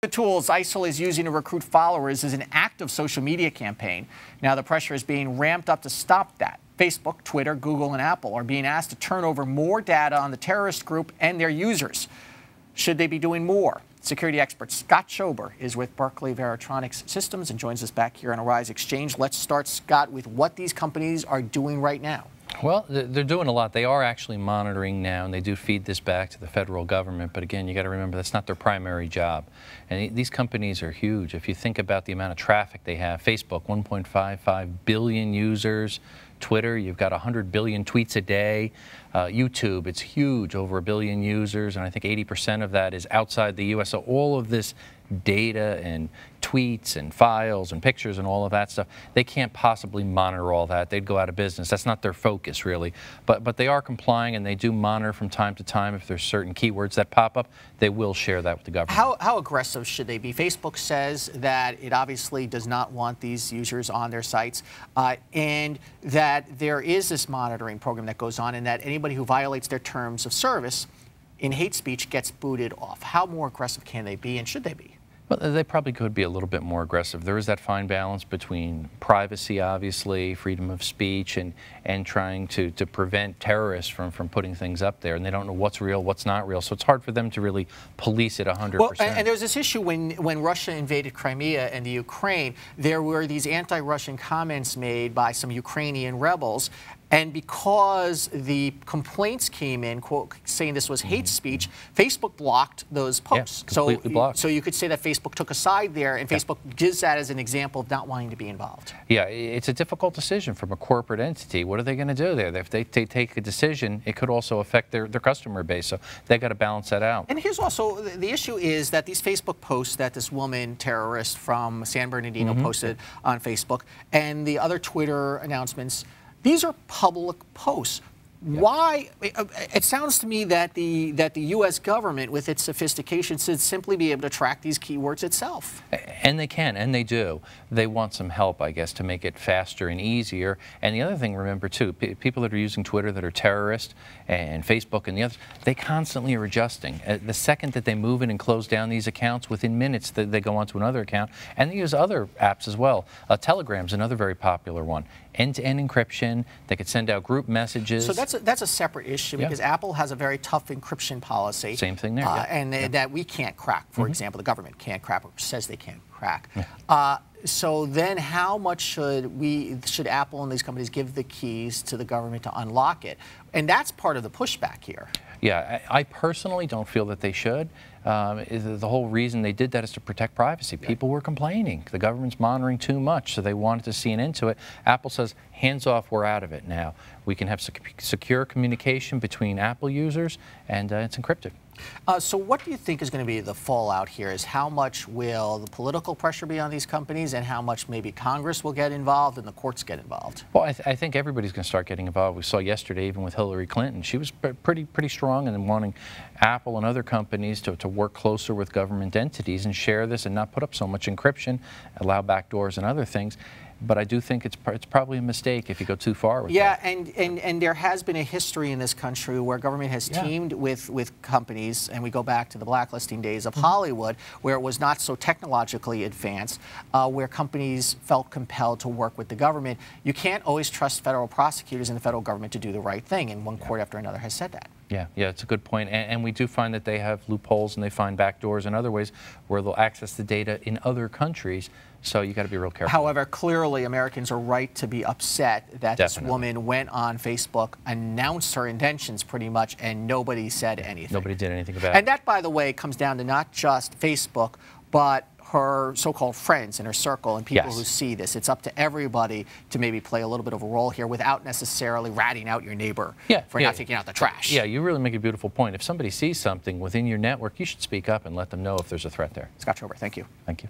The tools ISIL is using to recruit followers is an active social media campaign. Now the pressure is being ramped up to stop that. Facebook, Twitter, Google, and Apple are being asked to turn over more data on the terrorist group and their users. Should they be doing more? Security expert Scott Schober is with Berkeley Veritronics Systems and joins us back here on Arise Exchange. Let's start, Scott, with what these companies are doing right now. Well, they're doing a lot. They are actually monitoring now, and they do feed this back to the federal government. But again, you got to remember that's not their primary job. And these companies are huge. If you think about the amount of traffic they have, Facebook, 1.55 billion users. Twitter, you've got 100 billion tweets a day. YouTube, it's huge, over 1 billion users, and I think 80% of that is outside the U.S. So all of this data and tweets and files and pictures and all of that stuff, they can't possibly monitor all that. They'd go out of business. That's not their focus, really. But they are complying, and they do monitor from time to time. If there's certain keywords that pop up, they will share that with the government. How aggressive should they be? Facebook says that it obviously does not want these users on their sites, and that there is this monitoring program that goes on, and that anybody who violates their terms of service in hate speech gets booted off. How more aggressive can they be, and should they be? Well, they probably could be a little bit more aggressive. There is that fine balance between privacy, obviously, freedom of speech, and trying to prevent terrorists from putting things up there. And they don't know what's real, what's not real. So it's hard for them to really police it 100%. Well, and there's this issue when Russia invaded Crimea and the Ukraine, there were these anti-Russian comments made by some Ukrainian rebels. And because the complaints came in, quote, saying this was hate speech, Facebook blocked those posts. Yeah, completely blocked. So you could say that Facebook took a side there, and Facebook gives that as an example of not wanting to be involved. Yeah, it's a difficult decision from a corporate entity. What are they going to do there? If they take a decision, it could also affect their customer base. So they've got to balance that out. And here's also the issue is that these Facebook posts that this woman terrorist from San Bernardino posted on Facebook, and the other Twitter announcements, these are public posts. Yep. Why? It sounds to me that the U.S. government, with its sophistication, should simply be able to track these keywords itself. And they can, and they do. They want some help, I guess, to make it faster and easier. And the other thing, remember, too, people that are using Twitter that are terrorists, and Facebook and the others, they constantly are adjusting. The second that they move in and close down these accounts, within minutes they go onto another account, and they use other apps as well. Telegram's another very popular one. End-to-end encryption. They could send out group messages. So that's a separate issue because Apple has a very tough encryption policy. Same thing there. And that we can't crack. For example, the government can't crack or says they can't crack. So then how much should Apple and these companies give the keys to the government to unlock it? And that's part of the pushback here. Yeah, I personally don't feel that they should. The whole reason they did that is to protect privacy. People were complaining. The government's monitoring too much, so they wanted to see an end to it. Apple says, hands off, we're out of it now. We can have secure communication between Apple users, and it's encrypted. So what do you think is going to be the fallout here? Is how much will the political pressure be on these companies, and how much maybe Congress will get involved and the courts get involved? Well, I think everybody's going to start getting involved. We saw yesterday, even with Hillary Clinton, she was pretty strong in wanting Apple and other companies to work closer with government entities and share this and not put up so much encryption, allow backdoors and other things. But I do think it's probably a mistake if you go too far with that. And there has been a history in this country where government has teamed with companies, and we go back to the blacklisting days of Hollywood, where it was not so technologically advanced, where companies felt compelled to work with the government. You can't always trust federal prosecutors and the federal government to do the right thing, and one court after another has said that. Yeah, it's a good point. And we do find that they have loopholes and they find backdoors and other ways where they'll access the data in other countries. So you got to be real careful. However, clearly Americans are right to be upset that this woman went on Facebook, announced her intentions pretty much, and nobody said anything. Nobody did anything about it. And that, by the way, comes down to not just Facebook, but her so-called friends in her circle and people who see this. It's up to everybody to maybe play a little bit of a role here without necessarily ratting out your neighbor for not taking out the trash. Yeah, you really make a beautiful point. If somebody sees something within your network, you should speak up and let them know if there's a threat there. Scott Schober, thank you. Thank you.